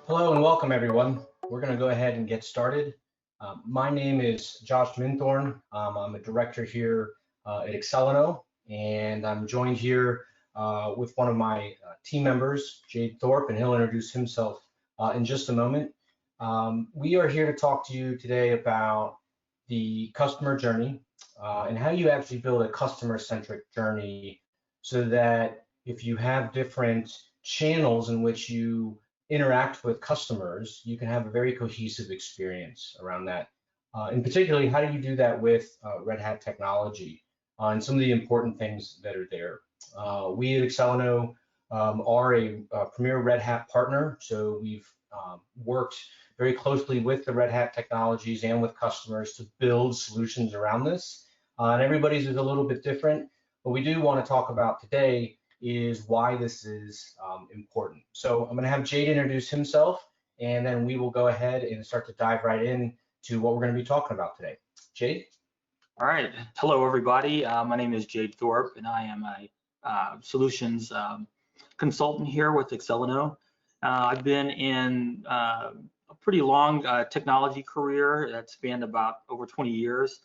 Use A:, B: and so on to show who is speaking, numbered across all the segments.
A: Hello and welcome everyone. We're going to go ahead and get started. My name is Josh Minthorn. I'm a director here at Excelino, and I'm joined here with one of my team members, Jade Thorpe, and he'll introduce himself in just a moment. We are here to talk to you today about the customer journey and how you actually build a customer-centric journey so that if you have different channels in which you interact with customers, you can have a very cohesive experience around that. And particularly, how do you do that with Red Hat technology and some of the important things that are there? We at Excelino are a premier Red Hat partner, so we've worked very closely with the Red Hat technologies and with customers to build solutions around this. And everybody's is a little bit different. What we do want to talk about today is why this is important. So I'm going to have Jade introduce himself, and then we will go ahead and start to dive right in to what we're going to be talking about today. Jade?
B: All right. Hello, everybody. My name is Jade Thorpe, and I am a solutions consultant here with Excelino. I've been in a pretty long technology career that spanned about over 20 years.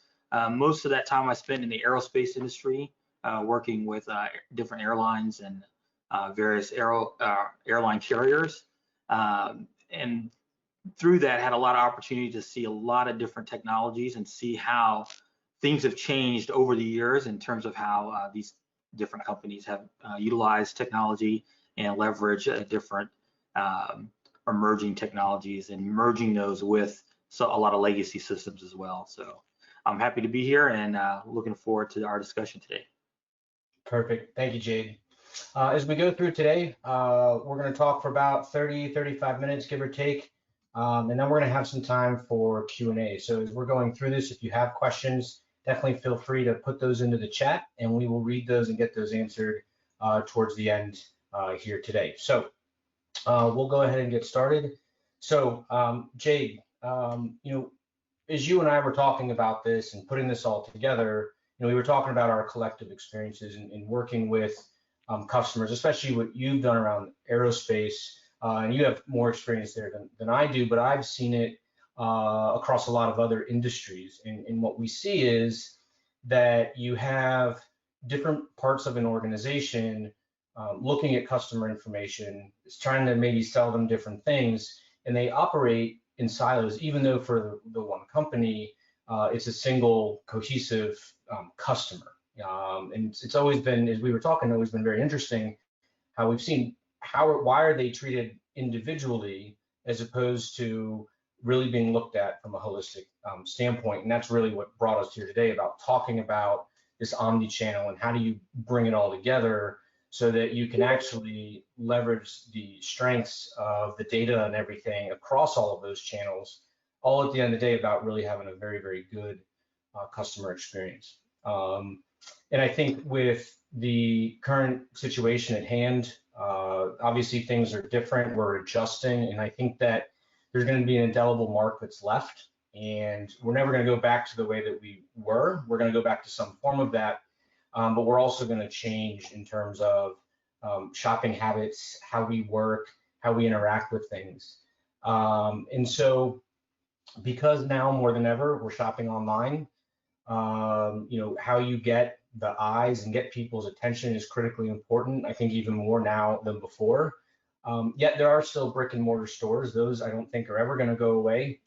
B: Most of that time I spent in the aerospace industry, working with different airlines and various airline carriers. And through that, had a lot of opportunity to see a lot of different technologies and see how things have changed over the years in terms of how these different companies have utilized technology and leverage different emerging technologies and merging those with a lot of legacy systems as well. So I'm happy to be here and looking forward to our discussion today.
A: Perfect. Thank you, Jade. As we go through today, we're going to talk for about 35 minutes, give or take, and then we're going to have some time for Q&A. So as we're going through this, if you have questions, definitely feel free to put those into the chat, and we will read those and get those answered towards the end here today. So we'll go ahead and get started. So Jade, as you and I were talking about this and putting this all together, we were talking about our collective experiences in working with customers, especially what you've done around aerospace, and you have more experience there than I do, but I've seen it across a lot of other industries. And what we see is that you have different parts of an organization looking at customer information, trying to maybe sell them different things, and they operate in silos, even though for the one company, it's a single cohesive customer. And it's always been, as we were talking, always been very interesting how we've seen why are they treated individually as opposed to really being looked at from a holistic standpoint. And that's really what brought us here today, about talking about this omni-channel and how do you bring it all together so that you can actually leverage the strengths of the data and everything across all of those channels, all at the end of the day about really having a very, very good customer experience. And I think with the current situation at hand, obviously things are different, we're adjusting, and I think that there's going to be an indelible mark that's left, and we're never going to go back to the way that we were. We're going to go back to some form of that, but we're also going to change in terms of shopping habits, how we work, how we interact with things. And so because now more than ever we're shopping online, how you get the eyes and get people's attention is critically important. I think even more now than before. Yet there are still brick and mortar stores. Those I don't think are ever going to go away.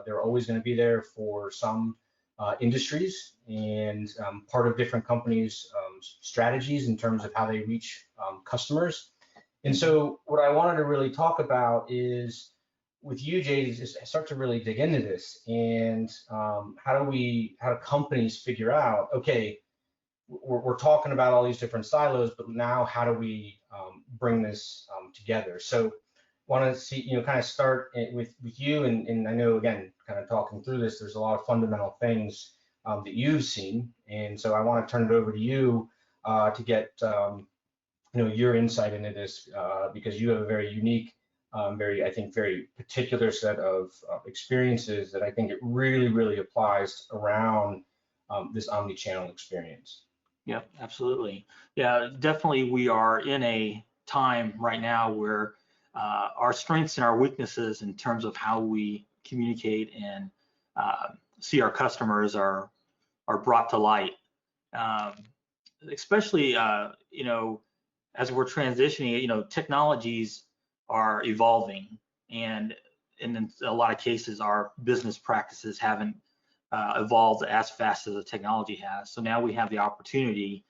A: They're always going to be there for some industries and part of different companies' strategies in terms of how they reach customers. And so what I wanted to really talk about is with you, Jade, is start to really dig into this and how do companies figure out, okay, we're talking about all these different silos, but now how do we bring this together? So want to see, kind of start with you, and I know, again, kind of talking through this, there's a lot of fundamental things that you've seen, and so I want to turn it over to you to get your insight into this because you have a very unique, I think, very particular set of experiences that I think it really, really applies around this omni-channel experience.
B: Yeah, absolutely. Yeah, definitely we are in a time right now where our strengths and our weaknesses in terms of how we communicate and see our customers are brought to light. Especially, you know, as we're transitioning, you know, technologies are evolving, and in a lot of cases, our business practices haven't evolved as fast as the technology has. So now we have the opportunity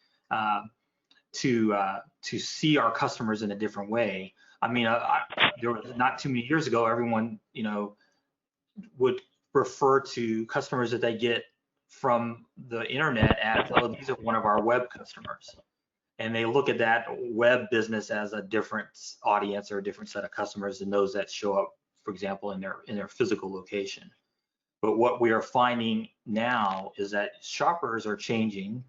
B: to see our customers in a different way. I mean, there was not too many years ago, everyone, you know, would refer to customers that they get from the internet as, oh, these are one of our web customers. And they look at that web business as a different audience or a different set of customers than those that show up, for example, in their physical location. But what we are finding now is that shoppers are changing,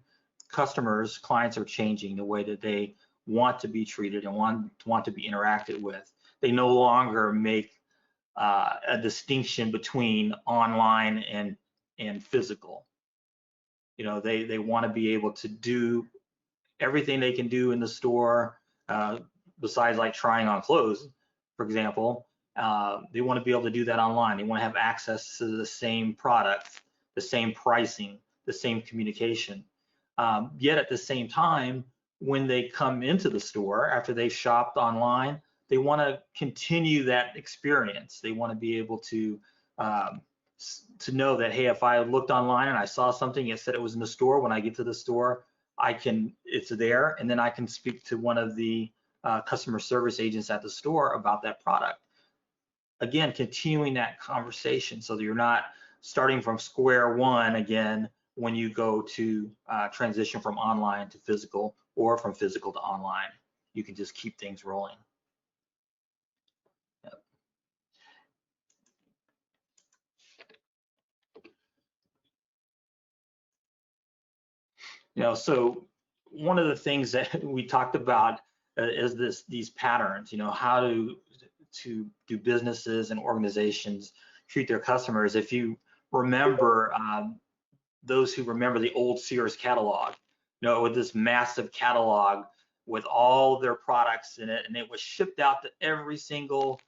B: customers, clients are changing the way that they want to be treated and want to be interacted with. They no longer make a distinction between online and physical. You know, they want to be able to do everything they can do in the store, besides like trying on clothes, for example. They want to be able to do that online. They want to have access to the same products, the same pricing, the same communication. Yet at the same time, when they come into the store after they've shopped online, they want to continue that experience. They want to be able to know that, hey, if I looked online and I saw something that said it was in the store, when I get to the store, it's there, and then I can speak to one of the customer service agents at the store about that product. Again, continuing that conversation so that you're not starting from square one again when you go to transition from online to physical or from physical to online. You can just keep things rolling. Yep. You know, so one of the things that we talked about is these patterns. You know, how to do businesses and organizations treat their customers. If you remember, those who remember the old Sears catalog, you know, with this massive catalog with all their products in it, and it was shipped out to every single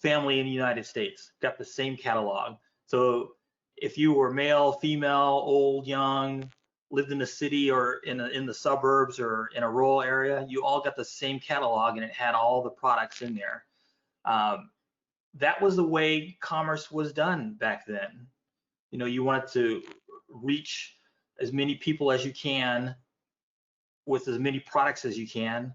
B: family in the United States, got the same catalog. So if you were male, female, old, young, lived in the city or in the suburbs or in a rural area, you all got the same catalog, and it had all the products in there. That was the way commerce was done back then. You know, you wanted to reach as many people as you can with as many products as you can,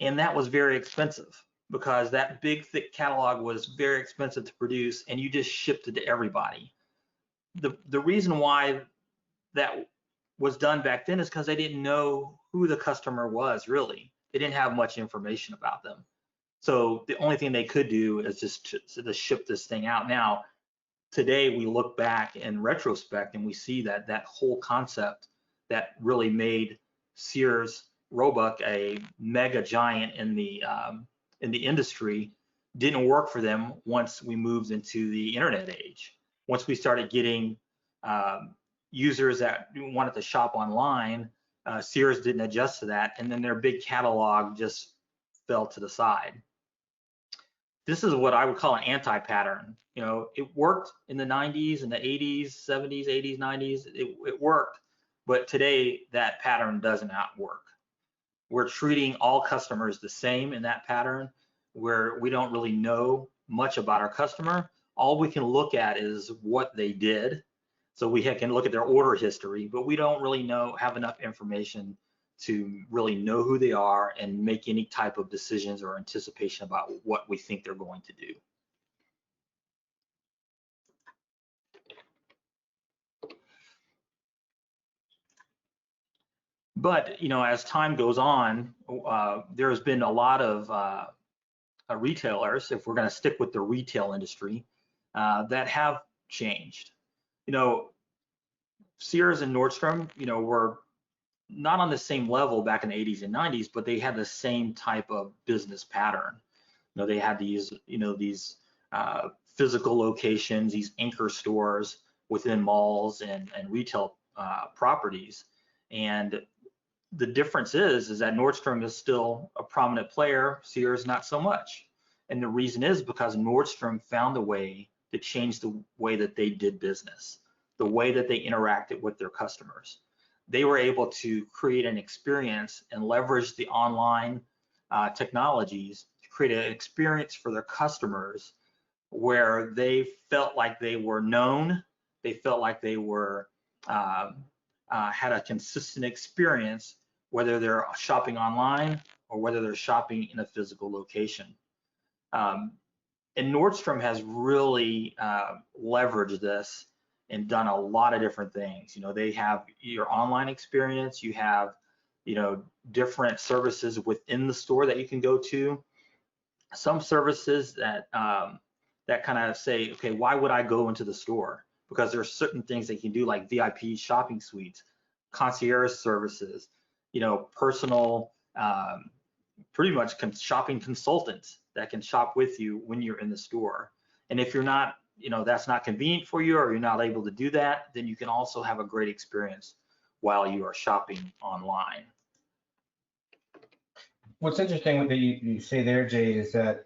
B: and that was very expensive because that big thick catalog was very expensive to produce, and you just shipped it to everybody. The reason why that was done back then is because they didn't know who the customer was really. They didn't have much information about them. So the only thing they could do is just to ship this thing out. Now, today we look back in retrospect and we see that that whole concept that really made Sears Roebuck a mega giant in the industry didn't work for them once we moved into the internet age. Once we started getting users that wanted to shop online, Sears didn't adjust to that, and then their big catalog just fell to the side. This is what I would call an anti-pattern. You know, it worked in the 90s and the 80s, 70s, 80s, 90s. It worked, but today that pattern does not work. We're treating all customers the same in that pattern, where we don't really know much about our customer. All we can look at is what they did. So we can look at their order history, but we don't really have enough information to really know who they are and make any type of decisions or anticipation about what we think they're going to do. But, you know, as time goes on, there's been a lot of retailers, if we're going to stick with the retail industry, that have changed. You know, Sears and Nordstrom, you know, were not on the same level back in the 80s and 90s, but they had the same type of business pattern. You know, they had these, you know, these physical locations, these anchor stores within malls and retail properties. And the difference is that Nordstrom is still a prominent player, Sears not so much. And the reason is because Nordstrom found a way to change the way that they did business, the way that they interacted with their customers. They were able to create an experience and leverage the online technologies to create an experience for their customers where they felt like they were known, they felt like they were had a consistent experience, whether they're shopping online or whether they're shopping in a physical location. And Nordstrom has really leveraged this and done a lot of different things. You know, they have your online experience, you have, you know, different services within the store that you can go to. Some services that that kind of say, okay, why would I go into the store? Because there are certain things they can do, like VIP shopping suites, concierge services, you know, personal, pretty much shopping consultants that can shop with you when you're in the store. And if you're not, you know, that's not convenient for you or you're not able to do that, then you can also have a great experience while you are shopping online.
A: What's interesting that you say there, Jay, is that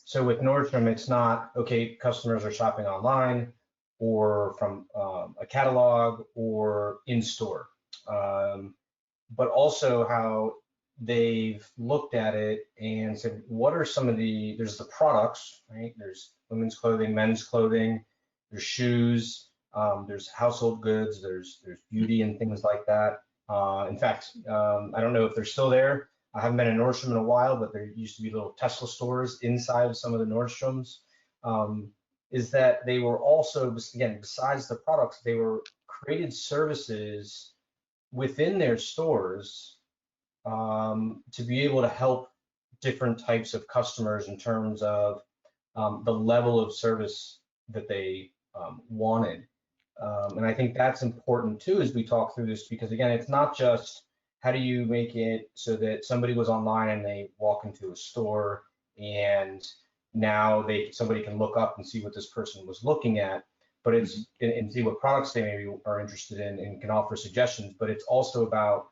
A: so with Nordstrom, it's not, okay, customers are shopping online or from a catalog or in store, but also how they've looked at it and said, what are some of there's the products, right? There's women's clothing, men's clothing, there's shoes, there's household goods, there's beauty and things like that. In fact, I don't know if they're still there. I haven't been in Nordstrom in a while, but there used to be little Tesla stores inside of some of the Nordstroms. Is that they were also, again, besides the products, they were created services within their stores to be able to help different types of customers in terms of the level of service that they wanted. And I think that's important too as we talk through this, because again, it's not just how do you make it so that somebody was online and they walk into a store and now somebody can look up and see what this person was looking at, but it's and see what products they maybe are interested in and can offer suggestions. But it's also about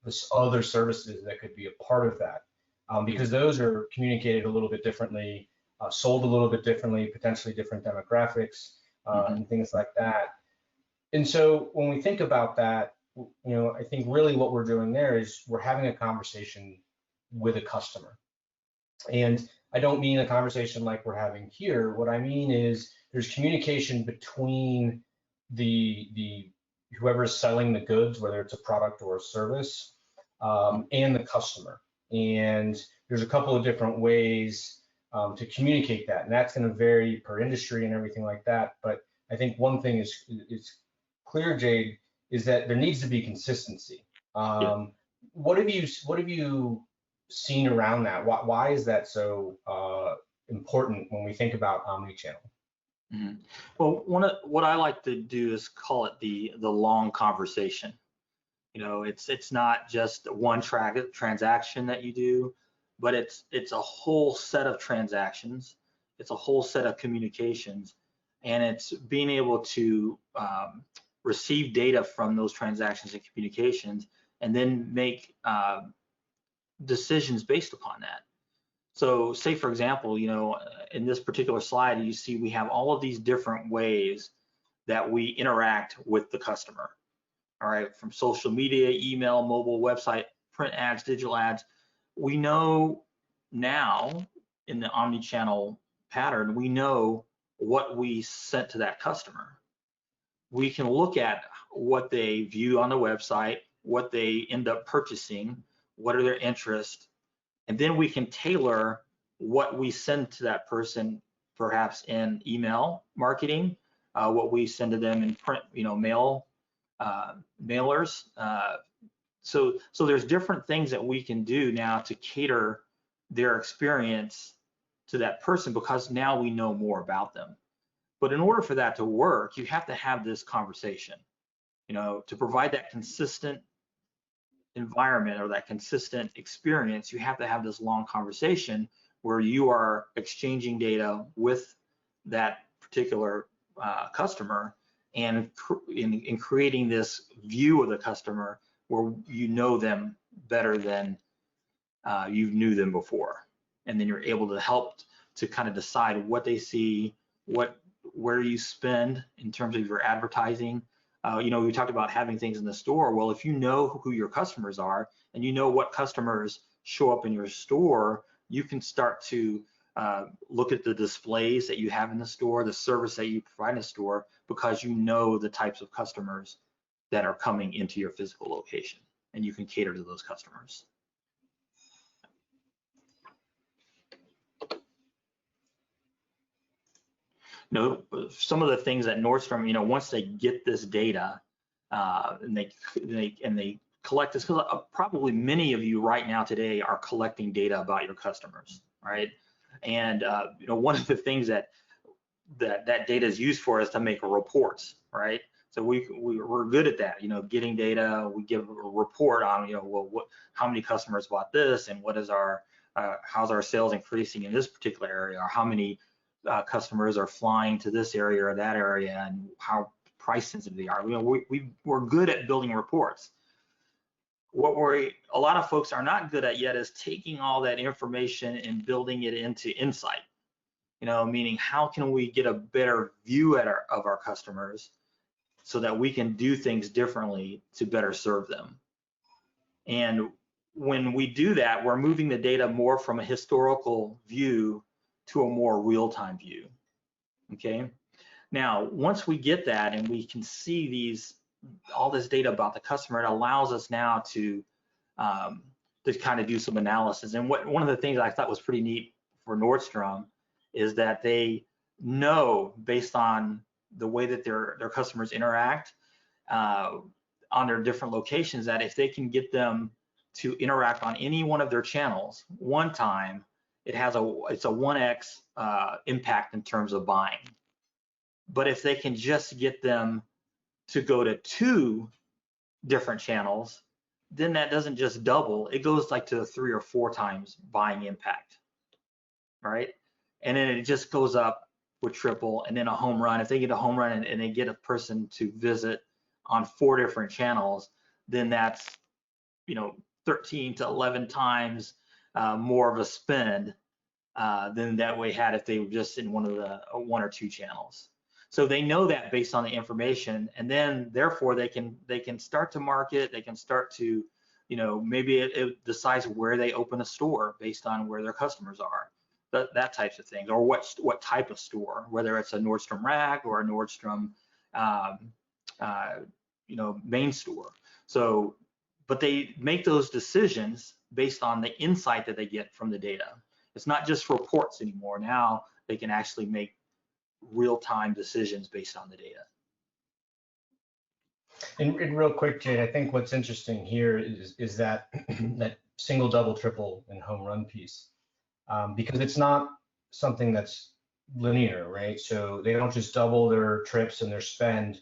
A: this other services that could be a part of that, because those are communicated a little bit differently, sold a little bit differently, potentially different demographics and things like that. And so when we think about that, you know, I think really what we're doing there is we're having a conversation with a customer. And I don't mean a conversation like we're having here. What I mean is there's communication between the whoever's selling the goods, whether it's a product or a service, and the customer. And there's a couple of different ways to communicate that, and that's going to vary per industry and everything like that. But I think one thing is clear, Jade, is that there needs to be consistency. What have you seen around that? Why is that so important when we think about omni-channel?
B: Well, what I like to do is call it the long conversation. You know, it's not just one transaction that you do, but it's a whole set of transactions. It's a whole set of communications, and it's being able to receive data from those transactions and communications, and then make decisions based upon that. So say, for example, you know, in this particular slide, you see we have all of these different ways that we interact with the customer. All right, from social media, email, mobile, website, print ads, digital ads. We know now in the omni-channel pattern, we know what we sent to that customer. We can look at what they view on the website, what they end up purchasing, what are their interests, and then we can tailor what we send to that person, perhaps in email marketing, what we send to them in print, you know, mailers. So there's different things that we can do now to cater their experience to that person, because now we know more about them. But in order for that to work, you have to have this conversation, you know, to provide that consistent environment or that consistent experience. You have to have this long conversation where you are exchanging data with that particular customer and in creating this view of the customer where you know them better than you knew them before. And then you're able to help to kind of decide what they see, where you spend in terms of your advertising. You know, we talked about having things in the store. Well, if you know who your customers are and you know what customers show up in your store, you can start to look at the displays that you have in the store, the service that you provide in the store, because you know the types of customers that are coming into your physical location, and you can cater to those customers. You know, some of the things that Nordstrom, you know, once they get this data and they collect this, because probably many of you right now today are collecting data about your customers, right? And you know, one of the things that data is used for is to make reports, right? So we're good at that, you know, getting data. We give a report on, you know, well, how many customers bought this, and what is our how's our sales increasing in this particular area, or how many customers are flying to this area or that area, and how price sensitive they are. You know, we're good at building reports. What a lot of folks are not good at yet is taking all that information and building it into insight. You know, meaning how can we get a better view of our customers so that we can do things differently to better serve them. And when we do that, we're moving the data more from a historical view to a more real-time view. Okay. Now, once we get that and we can see all this data about the customer, it allows us now to kind of do some analysis. And one of the things I thought was pretty neat for Nordstrom is that they know, based on the way that their customers interact on their different locations, that if they can get them to interact on any one of their channels one time, it's a 1x impact in terms of buying. But if they can just get them to go to 2 different channels, then that doesn't just double, it goes like to 3 or 4 times buying impact, right? And then it just goes up with triple, and then a home run. If they get a home run and they get a person to visit on 4 different channels, then that's, you know, 13 to 11 times more of a spend than that way had if they were just in one or 2 channels. So they know that based on the information, and then therefore they can start to market. They can start to, you know, maybe it decides where they open a store based on where their customers are, that types of things, or what type of store, whether it's a Nordstrom Rack or a Nordstrom, you know, main store. So, but they make those decisions based on the insight that they get from the data. It's not just reports anymore. Now they can actually make real-time decisions based on the data.
A: And real quick, Jade, I think what's interesting here is that that single, double, triple, and home run piece, because it's not something that's linear, right? So they don't just double their trips and their spend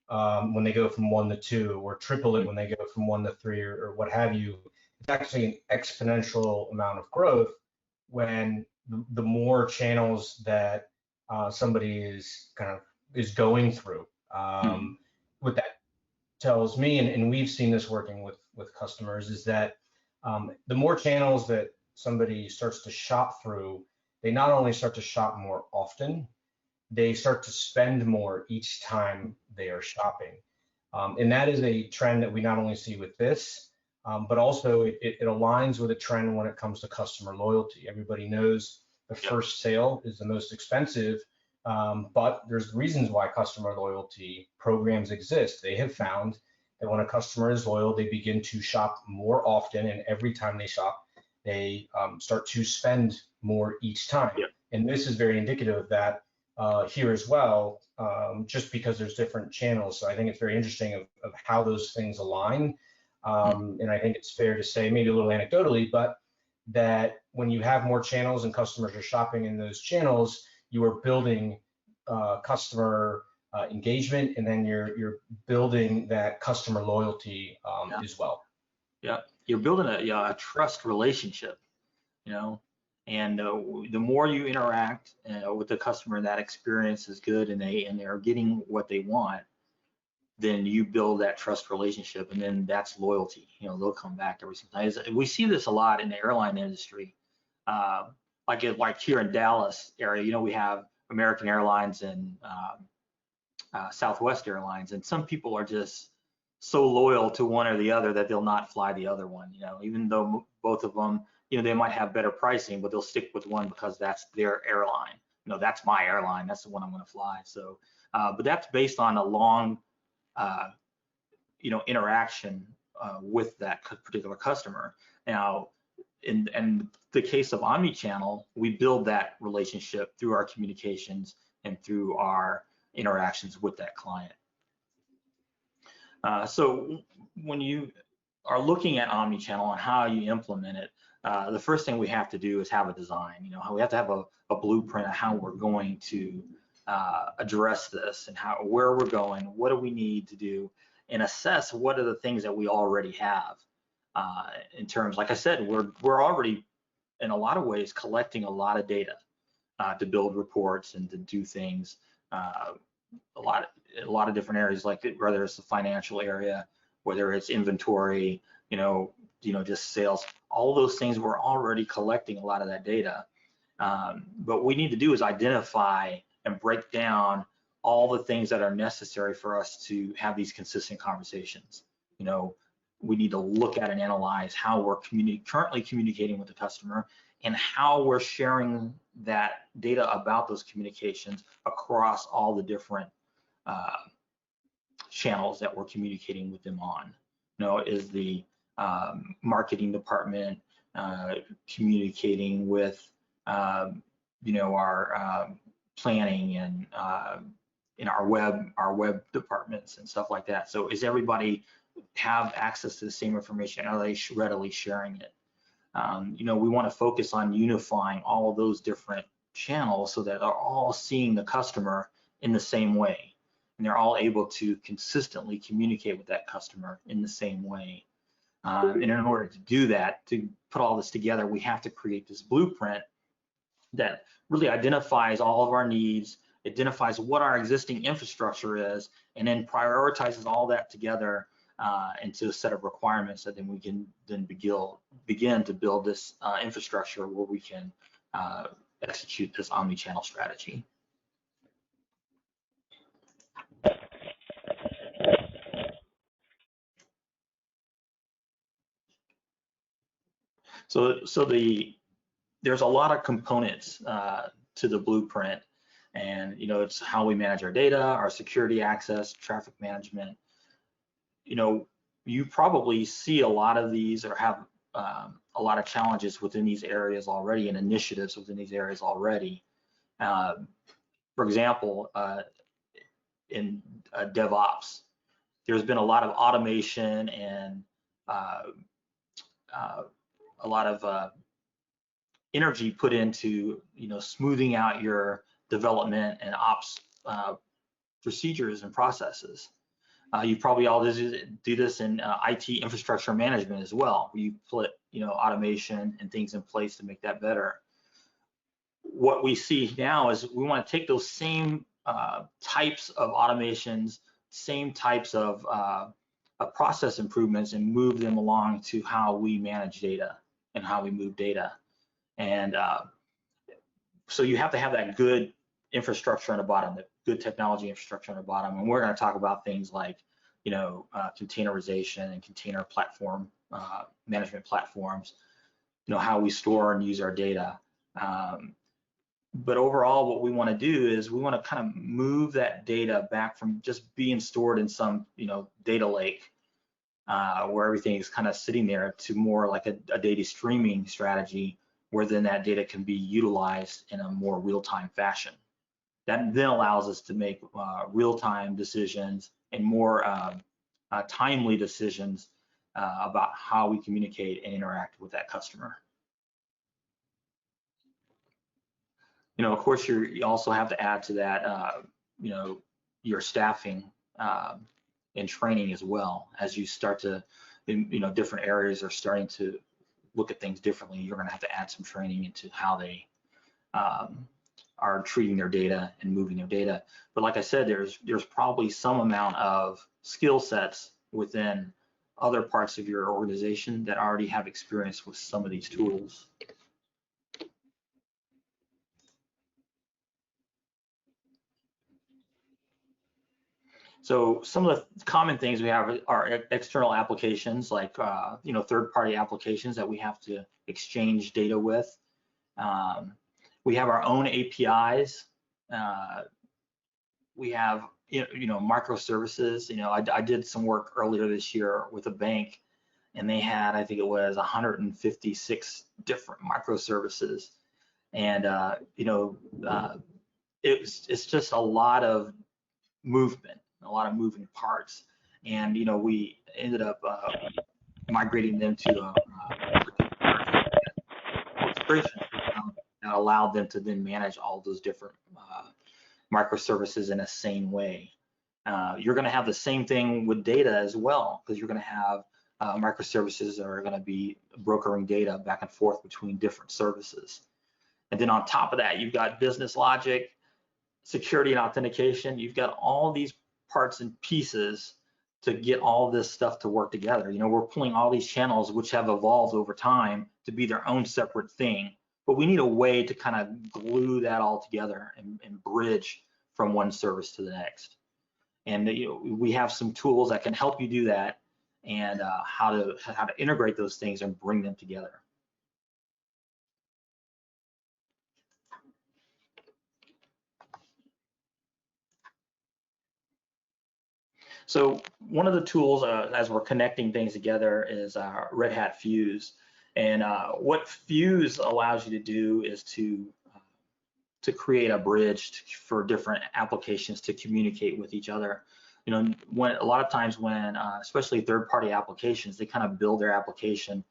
A: when they go from 1 to 2, or triple it when they go from 1 to 3, or what have you. It's actually an exponential amount of growth when the more channels that somebody is going through. What that tells me, and we've seen this working with customers, is that the more channels that somebody starts to shop through, they not only start to shop more often, they start to spend more each time they are shopping. And that is a trend that we not only see with this, but also it aligns with a trend when it comes to customer loyalty. Everybody knows the first sale is the most expensive, but there's reasons why customer loyalty programs exist. They have found that when a customer is loyal, they begin to shop more often, and every time they shop, they start to spend more each time. And this is very indicative of that here as well, just because there's different channels. So I think it's very interesting of how those things align. And I think it's fair to say, maybe a little anecdotally, but that when you have more channels and customers are shopping in those channels, you are building customer engagement, and then you're building that customer loyalty as well.
B: Yeah, you're building a trust relationship, you know, and the more you interact with the customer, that experience is good, and they're getting what they want, then you build that trust relationship, and then that's loyalty. They'll come back every single time. We see this a lot in the airline industry. Like here in Dallas area, we have American Airlines and Southwest Airlines, and some people are just so loyal to one or the other that they'll not fly the other one. Even though both of them, they might have better pricing, but they'll stick with one because that's their airline. That's my airline. That's the one I'm going to fly. So, but that's based on a long, interaction with that particular customer. Now, in the case of omnichannel, we build that relationship through our communications and through our interactions with that client. So when you are looking at omnichannel and how you implement it, the first thing we have to do is have a design. We have to have a blueprint of how we're going to address this and where we're going, what do we need to do, and assess what are the things that we already have. In terms, like I said, we're already in a lot of ways collecting a lot of data to build reports and to do things. A lot of different areas, like whether it's the financial area, whether it's inventory, just sales, all those things. We're already collecting a lot of that data. But what we need to do is identify and break down all the things that are necessary for us to have these consistent conversations. We need to look at and analyze how we're currently communicating with the customer and how we're sharing that data about those communications across all the different channels that we're communicating with them on. Is the marketing department communicating with our planning and in our web departments and stuff like that. So is everybody have access to the same information? Are they readily sharing it? We want to focus on unifying all of those different channels so that they're all seeing the customer in the same way, and they're all able to consistently communicate with that customer in the same way. And in order to do that, to put all this together, we have to create this blueprint that really identifies all of our needs, identifies what our existing infrastructure is, and then prioritizes all that together into a set of requirements that then we can then begin to build this infrastructure where we can execute this omni-channel strategy. So there's a lot of components to the blueprint, and it's how we manage our data, our security access, traffic management. You probably see a lot of these or have a lot of challenges within these areas already and initiatives within these areas already. For example, in DevOps, there's been a lot of automation and a lot of energy put into smoothing out your development and ops procedures and processes. You probably all do this in IT infrastructure management as well, where you put automation and things in place to make that better. What we see now is we want to take those same types of automations, same types of process improvements, and move them along to how we manage data and how we move data. And so you have to have that good infrastructure on the bottom, the good technology infrastructure on the bottom. And we're going to talk about things like, containerization and container platform management platforms, how we store and use our data. But overall, what we want to do is we want to kind of move that data back from just being stored in some, data lake where everything is kind of sitting there to more like a data streaming strategy, where then that data can be utilized in a more real-time fashion. That then allows us to make real-time decisions and more timely decisions about how we communicate and interact with that customer. Of course, you also have to add to that, your staffing and training as well. As you start to, different areas are starting to look at things differently, you're going to have to add some training into how they are treating their data and moving their data. But like I said, there's probably some amount of skill sets within other parts of your organization that already have experience with some of these tools. So some of the common things we have are external applications, like third-party applications that we have to exchange data with. We have our own APIs. We have microservices. I did some work earlier this year with a bank, and they had, I think it was 156 different microservices, and it's just a lot of movement, a lot of moving parts, and we ended up migrating them to a orchestration that allowed them to then manage all those different microservices in a same way. You're going to have the same thing with data as well, because you're going to have microservices that are going to be brokering data back and forth between different services. And then on top of that, you've got business logic, security and authentication. You've got all these parts and pieces to get all this stuff to work together. We're pulling all these channels which have evolved over time to be their own separate thing, but we need a way to kind of glue that all together and bridge from one service to the next. And we have some tools that can help you do that, and how to integrate those things and bring them together. So one of the tools as we're connecting things together is Red Hat Fuse. And what Fuse allows you to do is to create a bridge for different applications to communicate with each other. When a lot of times when especially third-party applications, they kind of build their application,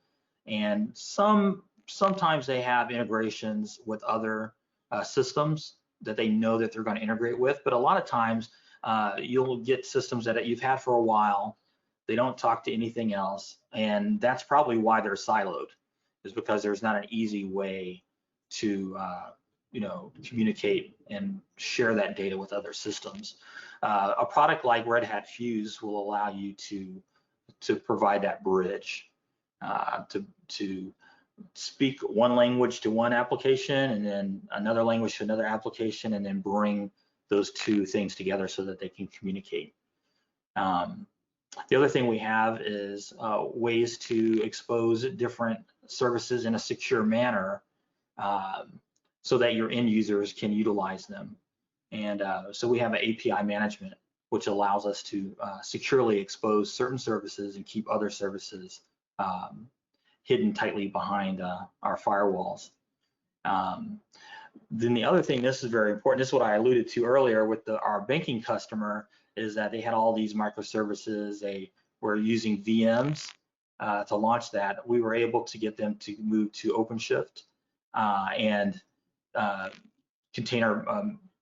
B: and sometimes they have integrations with other systems that they know that they're going to integrate with, but a lot of times you'll get systems that you've had for a while. They don't talk to anything else, and that's probably why they're siloed, is because there's not an easy way to communicate and share that data with other systems. A product like Red Hat Fuse will allow you to provide that bridge, to speak one language to one application, and then another language to another application, and then bring those two things together so that they can communicate. The other thing we have is ways to expose different services in a secure manner, so that your end users can utilize them. And so we have an API management, which allows us to securely expose certain services and keep other services hidden tightly behind our firewalls. Then the other thing, this is very important, this is what I alluded to earlier with our banking customer, is that they had all these microservices. They were using VMs to launch that. We were able to get them to move to OpenShift and container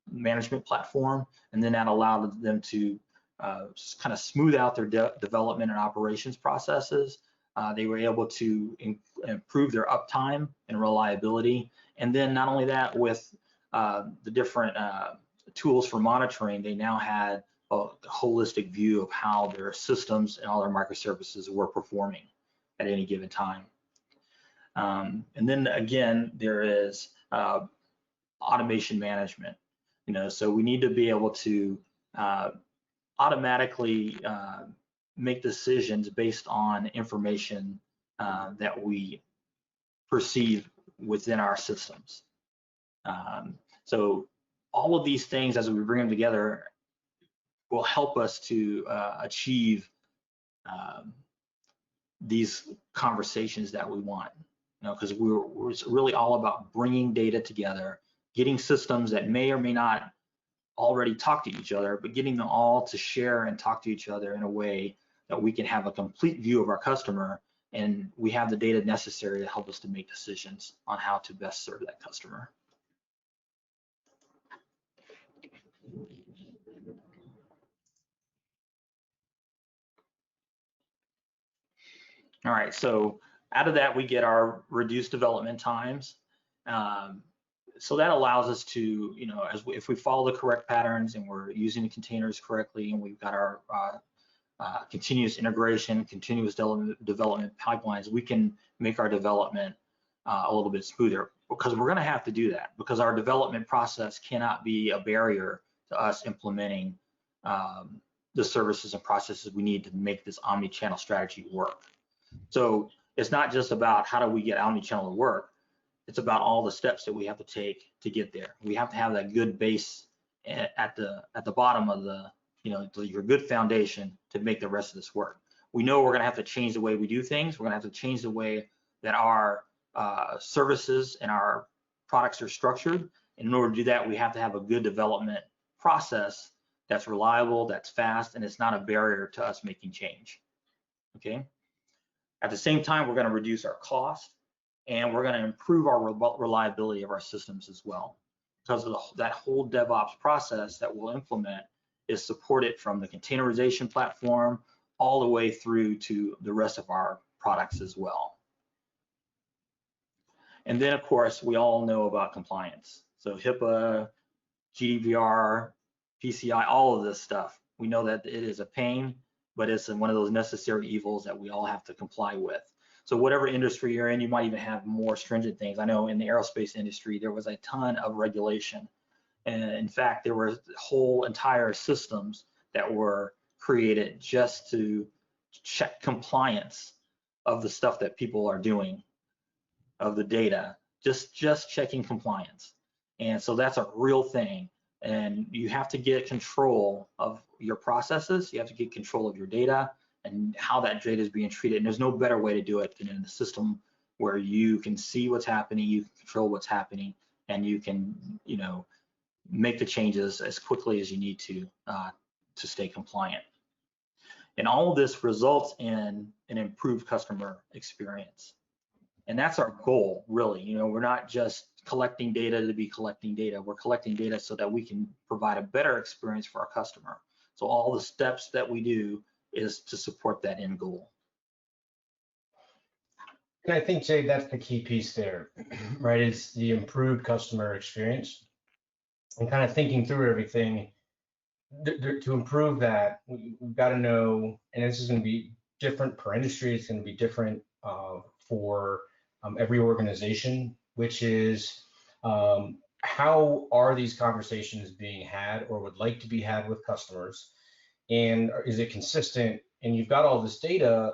B: management platform, and then that allowed them to kind of smooth out their development and operations processes. They were able to improve their uptime and reliability. And then not only that, with the different tools for monitoring, they now had a holistic view of how their systems and all their microservices were performing at any given time. And then again, there is automation management. So we need to be able to automatically make decisions based on information that we perceive within our systems. So all of these things, as we bring them together, will help us to achieve these conversations that we want. Because it's really all about bringing data together, getting systems that may or may not already talk to each other, but getting them all to share and talk to each other in a way that we can have a complete view of our customer, and we have the data necessary to help us to make decisions on how to best serve that customer. All right, so out of that we get our reduced development times. so that allows us to, if we follow the correct patterns and we're using the containers correctly, and we've got our continuous integration, continuous development pipelines, we can make our development a little bit smoother, because we're going to have to do that, because our development process cannot be a barrier to us implementing the services and processes we need to make this omni-channel strategy work. So it's not just about how do we get omni-channel to work, it's about all the steps that we have to take to get there. We have to have that good base at the bottom of your good foundation to make the rest of this work. We know we're going to have to change the way we do things. We're going to have to change the way that our services and our products are structured. And in order to do that, we have to have a good development process that's reliable, that's fast, and it's not a barrier to us making change. Okay. At the same time, we're going to reduce our cost, and we're going to improve our reliability of our systems as well, because of that whole DevOps process that we'll implement is supported from the containerization platform all the way through to the rest of our products as well. And then, of course, we all know about compliance. So HIPAA, GDPR, PCI, all of this stuff. We know that it is a pain, but it's one of those necessary evils that we all have to comply with. So whatever industry you're in, you might even have more stringent things. I know in the aerospace industry, there was a ton of regulation. And in fact, there were whole entire systems that were created just to check compliance of the stuff that people are doing, of the data, just checking compliance. And so that's a real thing. And you have to get control of your processes. You have to get control of your data and how that data is being treated. And there's no better way to do it than in the system where you can see what's happening, you can control what's happening, and you can, make the changes as quickly as you need to stay compliant. And all of this results in an improved customer experience. And that's our goal, really. We're not just collecting data to be collecting data. We're collecting data so that we can provide a better experience for our customer. So all the steps that we do is to support that end goal.
A: And I think, Jay, that's the key piece there, right? It's the improved customer experience. And kind of thinking through everything to improve that, we've got to know, and this is going to be different per industry. It's going to be different for every organization, which is how are these conversations being had or would like to be had with customers, and is it consistent? And you've got all this data.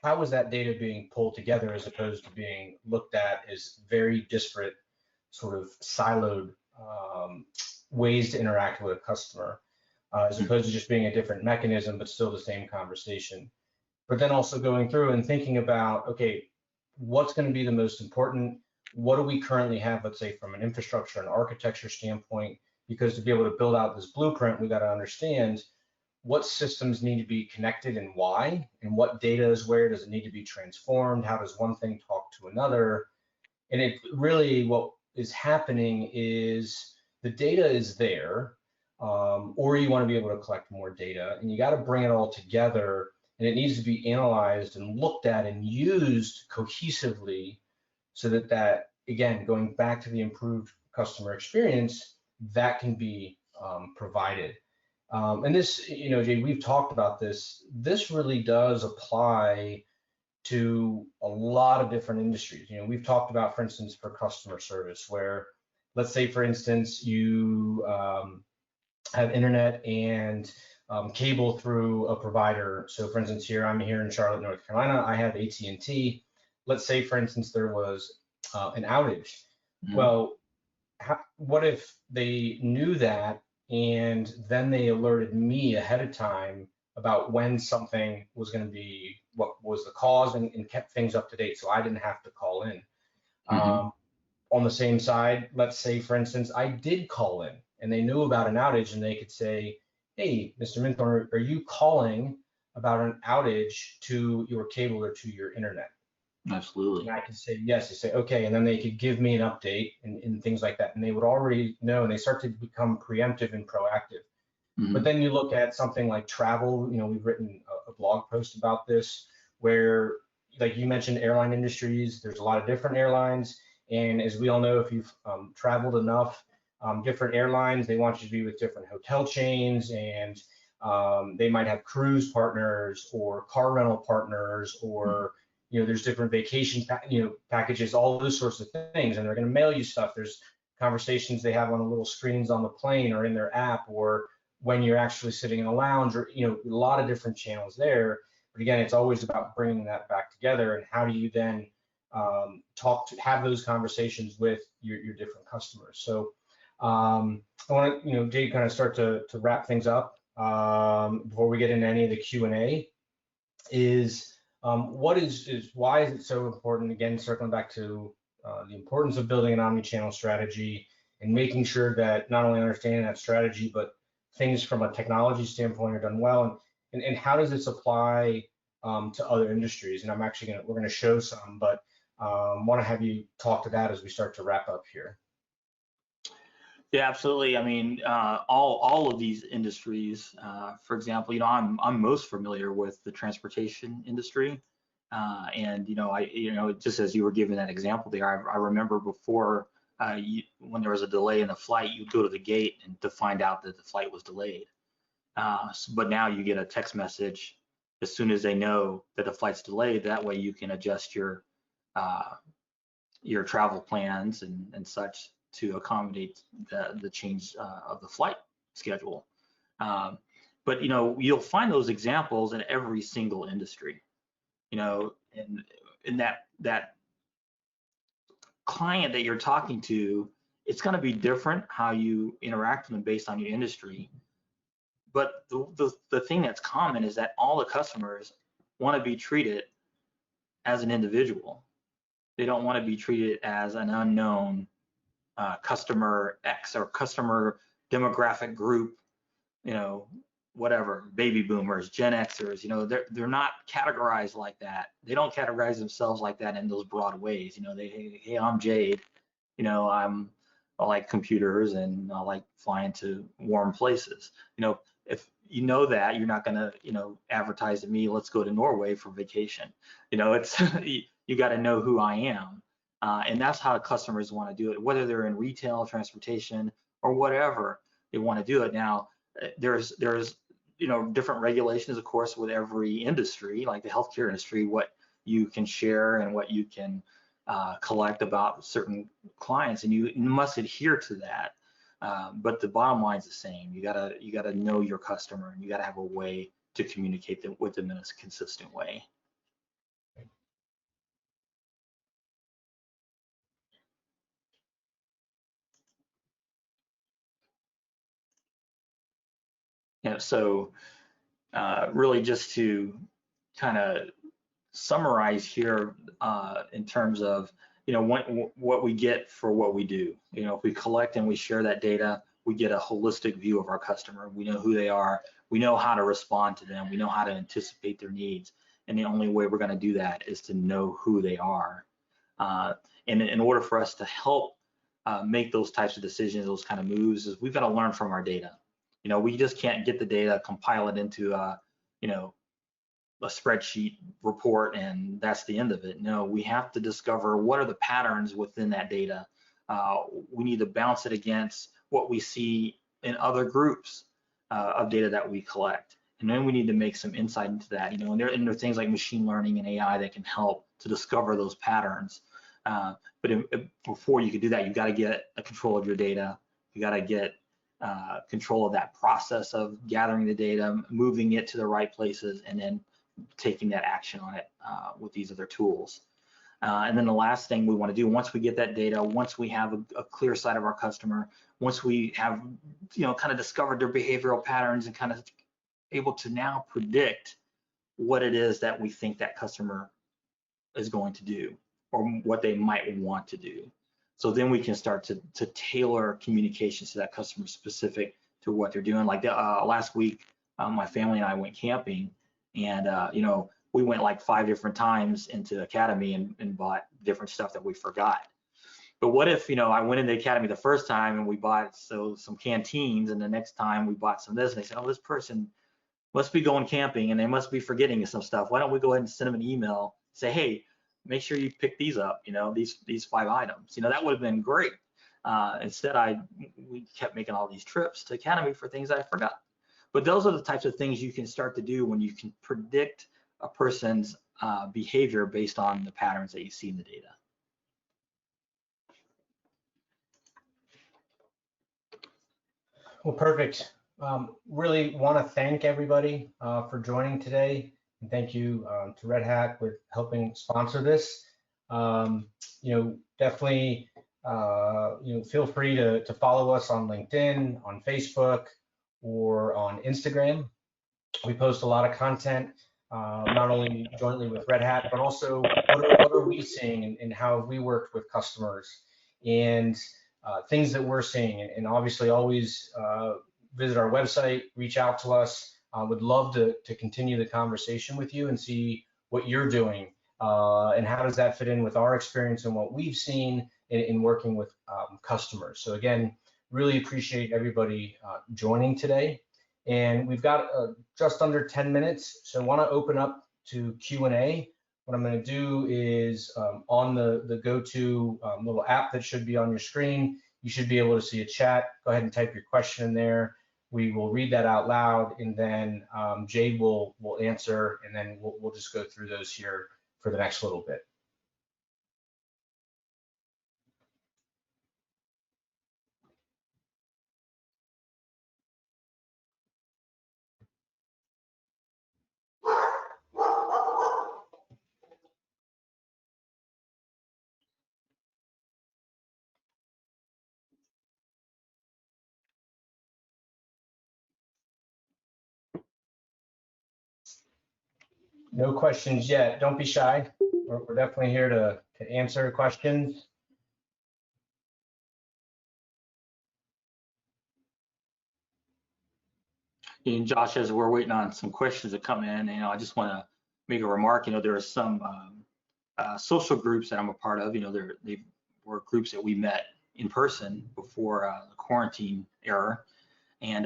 A: How is that data being pulled together as opposed to being looked at as very disparate, sort of siloed ways to interact with a customer, as opposed to just being a different mechanism, but still the same conversation. But then also going through and thinking about, okay, what's going to be the most important? What do we currently have, let's say, from an infrastructure and architecture standpoint? Because to be able to build out this blueprint, we got to understand what systems need to be connected and why, and what data is where. Does it need to be transformed? How does one thing talk to another? And it really, what is happening is the data is there, or you want to be able to collect more data, and you got to bring it all together, and it needs to be analyzed and looked at and used cohesively so that again, going back to the improved customer experience, that can be provided. And this, Jay, we've talked about this. This really does apply to a lot of different industries. We've talked about, for instance, for customer service, where let's say, for instance, you have internet and cable through a provider. So for instance, I'm here in Charlotte, North Carolina, I have AT&T. Let's say, for instance, there was an outage. Mm-hmm. Well, what if they knew that and then they alerted me ahead of time about when something was going to be, what was the cause, and kept things up to date so I didn't have to call in. Mm-hmm. On the same side, let's say, for instance, I did call in and they knew about an outage, and they could say, hey, Mr. Minthorn, are you calling about an outage to your cable or to your internet?
B: Absolutely.
A: And I could say yes. They say, okay, and then they could give me an update and things like that, and they would already know, and they start to become preemptive and proactive. Mm-hmm. But then you look at something like travel. We've written a blog post about this, where, like you mentioned, airline industries. There's a lot of different airlines, And as we all know, if you've traveled enough, different airlines, they want you to be with different hotel chains, and they might have cruise partners or car rental partners, or there's different vacation packages, all those sorts of things, and they're going to mail you stuff. There's conversations they have on the little screens on the plane or in their app, or when you're actually sitting in a lounge, or a lot of different channels there. But again, it's always about bringing that back together, and how do you then have those conversations with your different customers. So I want to, Jade, kind of start to wrap things up before we get into any of the Q&A. Is why is it so important? Again, circling back to the importance of building an omni-channel strategy and making sure that not only understanding that strategy, but things from a technology standpoint are done well, and how does this apply to other industries? And we're going to show some, but want to have you talk to that as we start to wrap up here.
B: Yeah, absolutely. I mean, all of these industries, for example, I'm most familiar with the transportation industry, and just as you were giving that example there, I remember before when there was a delay in the flight, you'd go to the gate and to find out that the flight was delayed. But now you get a text message as soon as they know that the flight's delayed. That way you can adjust your travel plans and such to accommodate the change of the flight schedule. But you'll find those examples in every single industry. And in that client that you're talking to, it's going to be different how you interact with them based on your industry. But the thing that's common is that all the customers want to be treated as an individual. They don't want to be treated as an unknown customer X or customer demographic group, whatever, baby boomers, Gen Xers, they're not categorized like that. They don't categorize themselves like that in those broad ways. Hey, I'm Jade, I like computers and I like flying to warm places. If you know that, you're not gonna, advertise to me, let's go to Norway for vacation. It's you got to know who I am. And that's how customers want to do it, whether they're in retail, transportation, or whatever they want to do it. Now, there's different regulations, of course, with every industry, like the healthcare industry, what you can share and what you can collect about certain clients, and you must adhere to that. But the bottom line is the same. You gotta know your customer, and you gotta have a way to communicate with them in a consistent way. So really just to kind of summarize here in terms of what we get for what we do. If we collect and we share that data, we get a holistic view of our customer. We know who they are. We know how to respond to them. We know how to anticipate their needs. And the only way we're going to do that is to know who they are. And in order for us to help make those types of decisions, those kind of moves, is we've got to learn from our data. We just can't get the data, compile it into a spreadsheet report, and that's the end of it. No, we have to discover what are the patterns within that data. We need to bounce it against what we see in other groups of data that we collect. And then we need to make some insight into that, and there are things like machine learning and AI that can help to discover those patterns. But before you can do that, you've got to get a control of your data. You got to get control of that process of gathering the data, moving it to the right places, and then taking that action on it with these other tools. And then the last thing we want to do, once we get that data, once we have a clear sight of our customer, once we have kind of discovered their behavioral patterns and kind of able to now predict what it is that we think that customer is going to do or what they might want to do. So then we can start to tailor communications to that customer specific to what they're doing. Like last week, my family and I went camping, and we went like 5 different times into Academy and bought different stuff that we forgot. But what if I went into Academy the first time and we bought some canteens, and the next time we bought some of this, and they said, oh, this person must be going camping and they must be forgetting some stuff. Why don't we go ahead and send them an email, say, hey, make sure you pick these up, these 5 items. That would have been great. Instead, we kept making all these trips to Academy for things I forgot. But those are the types of things you can start to do when you can predict a person's behavior based on the patterns that you see in the data.
A: Well, perfect. Really want to thank everybody for joining today. And thank you to Red Hat with helping sponsor this. Definitely, feel free to follow us on LinkedIn, on Facebook, or on Instagram. We post a lot of content, not only jointly with Red Hat, but also what are we seeing and how have we worked with customers and things that we're seeing. And obviously always visit our website, reach out to us. Would love to continue the conversation with you and see what you're doing and how does that fit in with our experience and what we've seen in working with customers. So again, really appreciate everybody joining today. And we've got just under 10 minutes, so I want to open up to Q&A. What I'm going to do is on the GoTo little app that should be on your screen, you should be able to see a chat. Go ahead and type your question in there. We will read that out loud, and then Jade will answer, and then we'll just go through those here for the next little bit. No questions yet. Don't be shy. We're definitely here to answer questions.
B: And Josh, as we're waiting on some questions to come in, I just want to make a remark. There are some social groups that I'm a part of. They were groups that we met in person before the quarantine era, and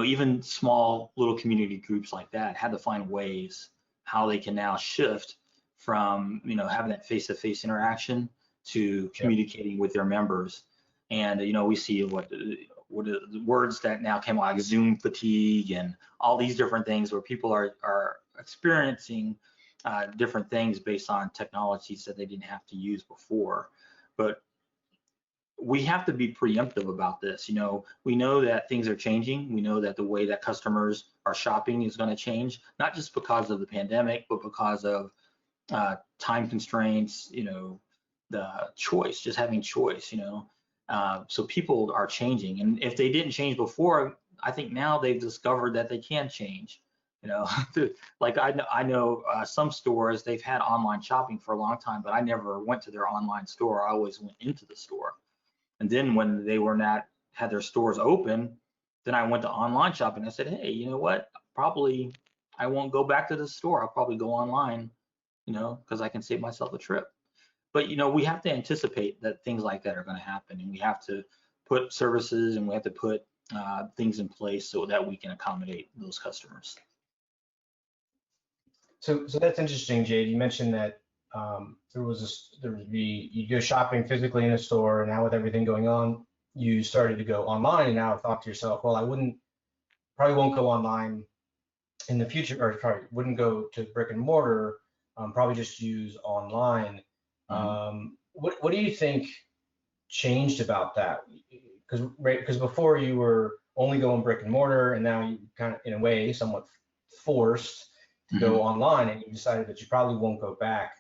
B: even small little community groups like that had to find ways how they can now shift from having that face-to-face interaction to communicating with their members. And we see what the words that now came out, like Zoom fatigue and all these different things where people are experiencing different things based on technologies that they didn't have to use before. But we have to be preemptive about this. We know that things are changing. We know that the way that customers are shopping is going to change, not just because of the pandemic, but because of time constraints, the choice, just having choice, so people are changing. And if they didn't change before, I think now they've discovered that they can change. Like I know some stores, they've had online shopping for a long time, but I never went to their online store. I always went into the store. And then when they had their stores open, then I went to online shopping. I said, hey, you know what? Probably I won't go back to the store. I'll probably go online, because I can save myself a trip. But we have to anticipate that things like that are going to happen, and we have to put services and we have to put things in place so that we can accommodate those customers.
A: So that's interesting, Jade. You mentioned that you go shopping physically in a store, and now with everything going on, you started to go online, and now thought to yourself, well, probably won't go online in the future, or probably wouldn't go to brick and mortar, probably just use online. Mm-hmm. What do you think changed about that? Because before you were only going brick and mortar, and now you kind of, in a way, somewhat forced to go online, and you decided that you probably won't go back.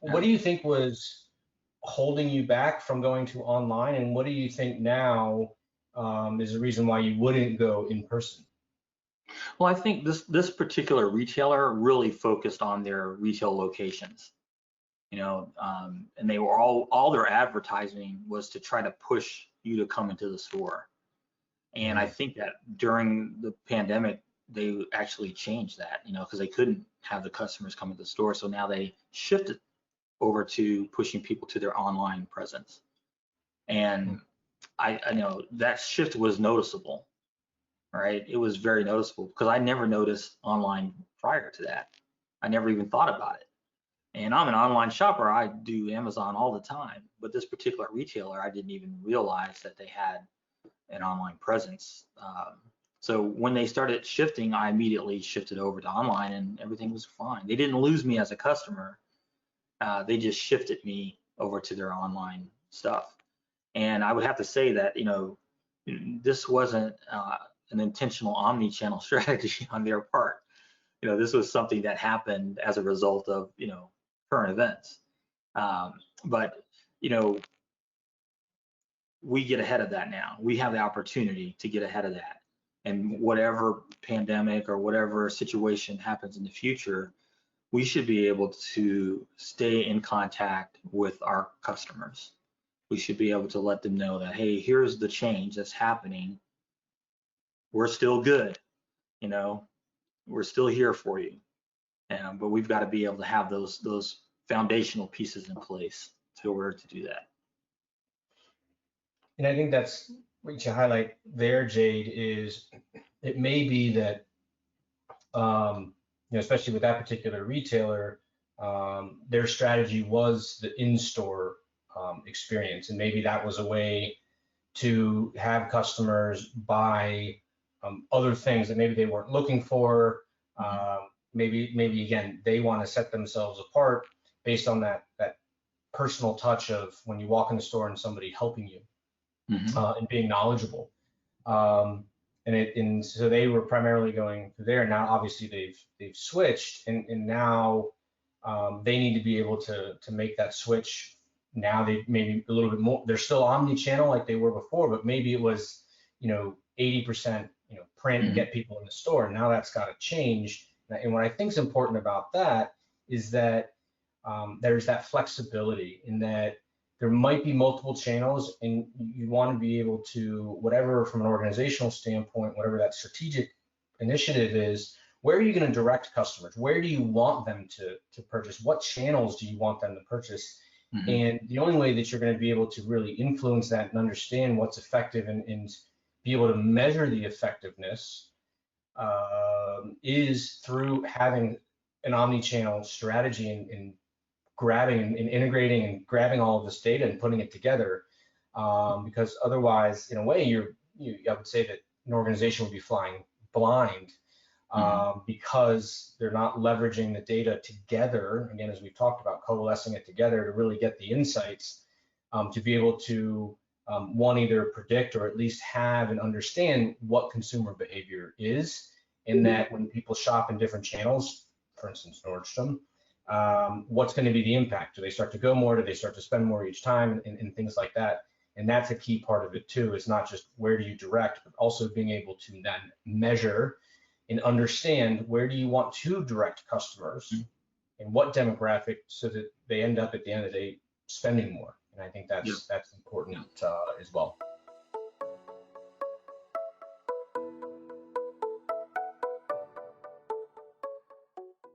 A: What do you think was holding you back from going to online, and what do you think now is the reason why you wouldn't go in person?
B: Well, I think this particular retailer really focused on their retail locations, and they were all their advertising was to try to push you to come into the store. And I think that during the pandemic, they actually changed that, because they couldn't have the customers come to the store. So now they shifted over to pushing people to their online presence. And I know that shift was noticeable, right? It was very noticeable because I never noticed online prior to that. I never even thought about it. And I'm an online shopper. I do Amazon all the time, but this particular retailer, I didn't even realize that they had an online presence. So when they started shifting, I immediately shifted over to online, and everything was fine. They didn't lose me as a customer. They just shifted me over to their online stuff. And I would have to say that, this wasn't an intentional omni-channel strategy on their part. This was something that happened as a result of, current events. But, we get ahead of that now. We have the opportunity to get ahead of that. And whatever pandemic or whatever situation happens in the future, we should be able to stay in contact with our customers. We should be able to let them know that, hey, here's the change that's happening. We're still good, we're still here for you. But we've got to be able to have those foundational pieces in place in order to do that.
A: And I think that's what you highlight there, Jade, is it may be that, especially with that particular retailer, their strategy was the in-store experience. And maybe that was a way to have customers buy other things that maybe they weren't looking for. Maybe again, they want to set themselves apart based on that personal touch of when you walk in the store and somebody helping you and being knowledgeable. And so they were primarily going through there. Now, obviously, they've switched, and now they need to be able to make that switch. Now they maybe a little bit more. They're still omni-channel like they were before, but maybe it was 80% print and get people in the store. Now that's got to change. And what I think is important about that is that there's that flexibility in that there might be multiple channels, and you want to be able to, whatever from an organizational standpoint, whatever that strategic initiative is, where are you going to direct customers? Where do you want them to purchase? What channels do you want them to purchase? And the only way that you're going to be able to really influence that and understand what's effective and be able to measure the effectiveness is through having an omni-channel strategy and grabbing and integrating and grabbing all of this data and putting it together, because otherwise, in a way, I would say that an organization would be flying blind because they're not leveraging the data together. Again, as we've talked about, coalescing it together to really get the insights to be able to one, either predict or at least have and understand what consumer behavior is, and that when people shop in different channels, for instance, Nordstrom, what's going to be the impact? Do they start to go more? Do they start to spend more each time, and things like that? And that's a key part of it too, is not just where do you direct, but also being able to then measure and understand where do you want to direct customers and what demographic, so that they end up at the end of the day spending more. And I think that's important as well.